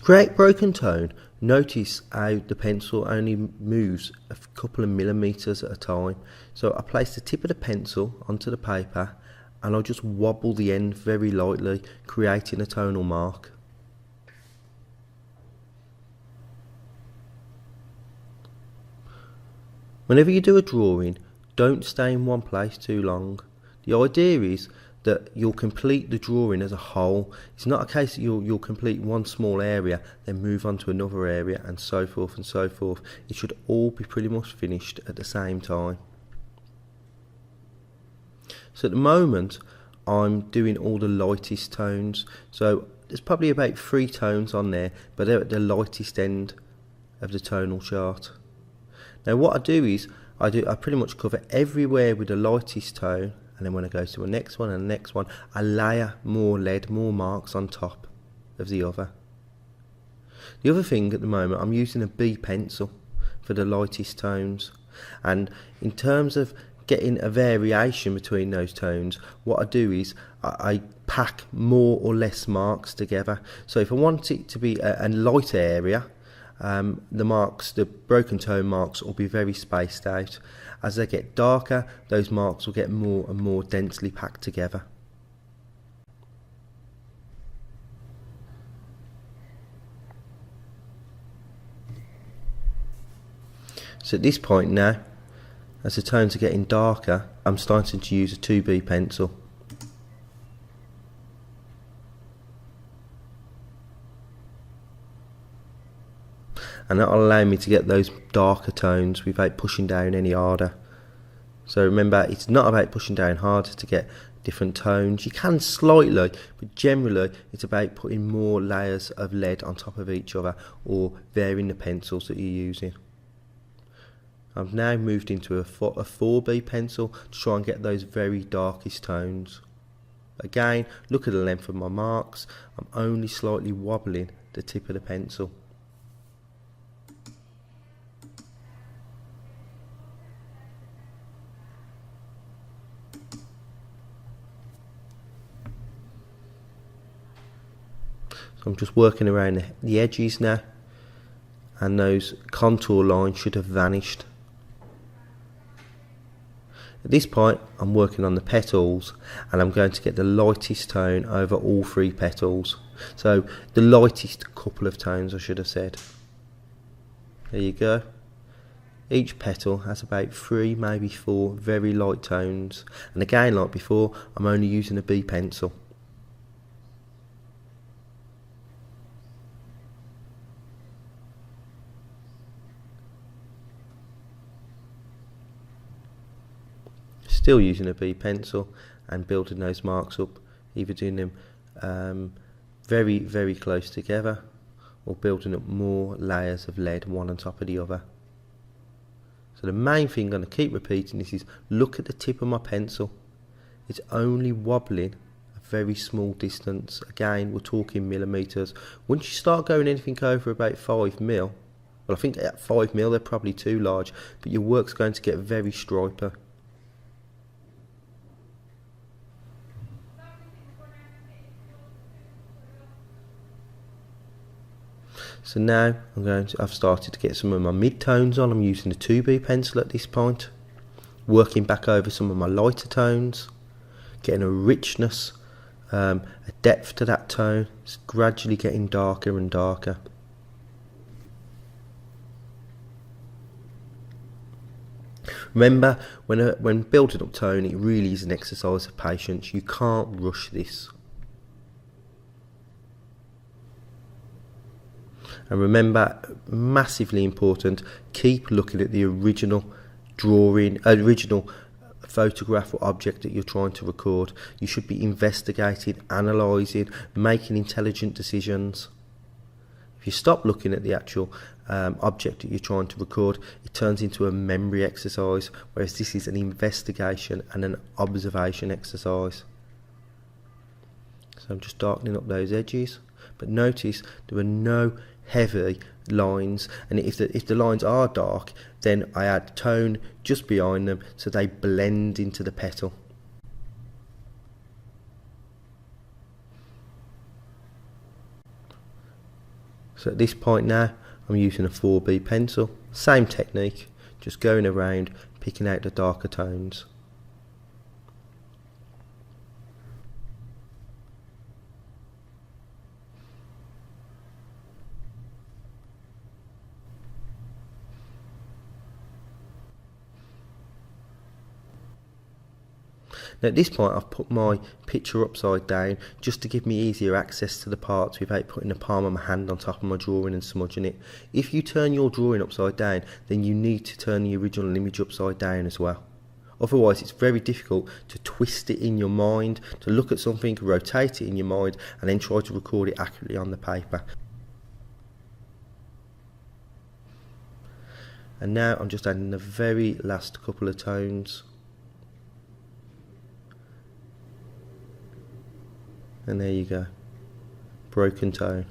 To create broken tone, notice how the pencil only moves a couple of millimeters at a time. So I place the tip of the pencil onto the paper and I'll just wobble the end very lightly, creating a tonal mark. Whenever you do a drawing, don't stay in one place too long. The idea is that you'll complete the drawing as a whole. It's not a case that you'll complete one small area, then move on to another area, and so forth and so forth. It should all be pretty much finished at the same time. So at the moment, I'm doing all the lightest tones. So there's probably about 3 tones on there, but they're at the lightest end of the tonal chart. Now what I do is, I pretty much cover everywhere with the lightest tone, and then when I go to the next one and the next one, I layer more lead, more marks on top of the other. The other thing at the moment, I'm using a B pencil for the lightest tones, and in terms of getting a variation between those tones, what I do is I pack more or less marks together. So if I want it to be a light area, the broken tone marks will be very spaced out. As they get darker, those marks will get more and more densely packed together. So at this point now, as the tones are getting darker, I'm starting to use a 2B pencil. And that'll allow me to get those darker tones without pushing down any harder. So remember, it's not about pushing down harder to get different tones. You can slightly, but generally it's about putting more layers of lead on top of each other, or varying the pencils that you're using. I've now moved into a 4B pencil to try and get those very darkest tones. Again, look at the length of my marks. I'm only slightly wobbling the tip of the pencil. So I'm just working around the edges now, and those contour lines should have vanished. At this point, I'm working on the petals, and I'm going to get the lightest tone over all 3 petals. So the lightest couple of tones, I should have said. There you go. Each petal has about 3, maybe 4 very light tones. And again, like before, I'm only using a B pencil. Still using a B pencil and building those marks up, either doing them very, very close together, or building up more layers of lead one on top of the other. So the main thing I'm going to keep repeating this is, look at the tip of my pencil. It's only wobbling a very small distance. Again, we're talking millimeters. Once you start going anything over about 5 mil, well, I think at 5 mil they're probably too large, but your work's going to get very stripy. So now I've started to get some of my mid-tones on. I'm using the 2B pencil at this point, working back over some of my lighter tones, getting a richness, a depth to that tone. It's gradually getting darker and darker. Remember, when building up tone, it really is an exercise of patience. You can't rush this. And remember, massively important, keep looking at the original photograph or object that you're trying to record. You should be investigating, analysing, making intelligent decisions. If you stop looking at the actual object that you're trying to record, it turns into a memory exercise, whereas this is an investigation and an observation exercise. So I'm just darkening up those edges, but notice there are no heavy lines, and if the lines are dark, then I add tone just behind them so they blend into the petal. So at this point now, I'm using a 4B pencil, same technique, just going around picking out the darker tones. Now at this point I've put my picture upside down just to give me easier access to the parts without putting the palm of my hand on top of my drawing and smudging it. If you turn your drawing upside down, then you need to turn the original image upside down as well. Otherwise it's very difficult to twist it in your mind, to look at something, rotate it in your mind and then try to record it accurately on the paper. And now I'm just adding the very last couple of tones. And there you go, broken tone.